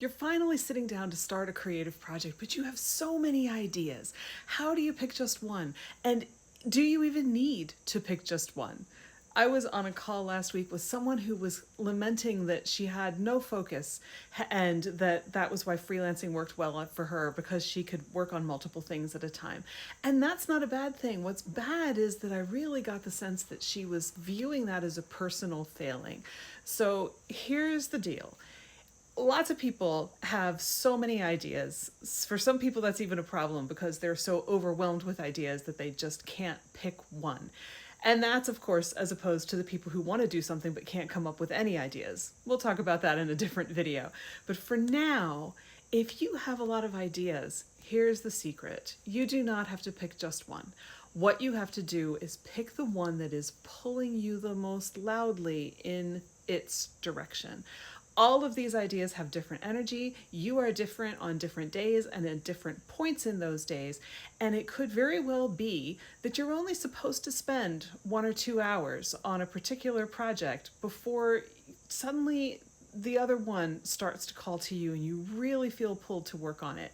You're finally sitting down to start a creative project, but you have so many ideas. How do you pick just one? And do you even need to pick just one? I was on a call last week with someone who was lamenting that she had no focus and that was why freelancing worked well for her because she could work on multiple things at a time. And that's not a bad thing. What's bad is that I really got the sense that she was viewing that as a personal failing. So here's the deal. Lots of people have so many ideas. For some people, that's even a problem because they're so overwhelmed with ideas that they just can't pick one. And that's, of course, as opposed to the people who want to do something but can't come up with any ideas. We'll talk about that in a different video. But for now, if you have a lot of ideas, here's the secret. You do not have to pick just one. What you have to do is pick the one that is pulling you the most loudly in its direction. All of these ideas have different energy. You are different on different days and at different points in those days. And it could very well be that you're only supposed to spend 1 or 2 hours on a particular project before suddenly the other one starts to call to you and you really feel pulled to work on it.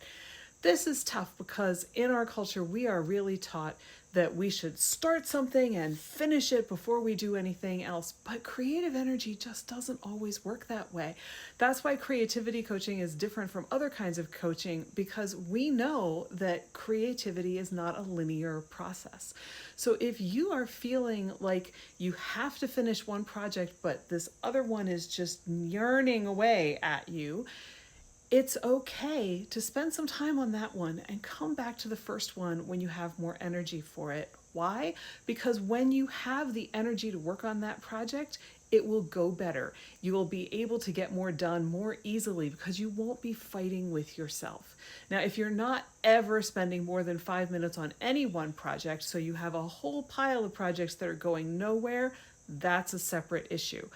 This is tough because in our culture, we are really taught that we should start something and finish it before we do anything else. But creative energy just doesn't always work that way. That's why creativity coaching is different from other kinds of coaching, because we know that creativity is not a linear process. So if you are feeling like you have to finish one project, but this other one is just yearning away at you, it's okay to spend some time on that one and come back to the first one when you have more energy for it. Why? Because when you have the energy to work on that project, it will go better. You will be able to get more done more easily because you won't be fighting with yourself. Now, if you're not ever spending more than 5 minutes on any one project, so you have a whole pile of projects that are going nowhere, that's a separate issue.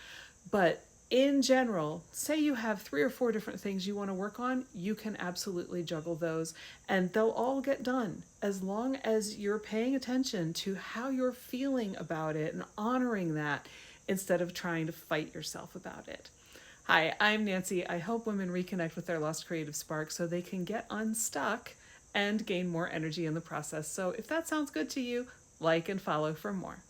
But in general, say you have 3 or 4 different things you want to work on, you can absolutely juggle those and they'll all get done as long as you're paying attention to how you're feeling about it and honoring that instead of trying to fight yourself about it. Hi, I'm Nancy. I help women reconnect with their lost creative spark so they can get unstuck and gain more energy in the process. So if that sounds good to you, like and follow for more.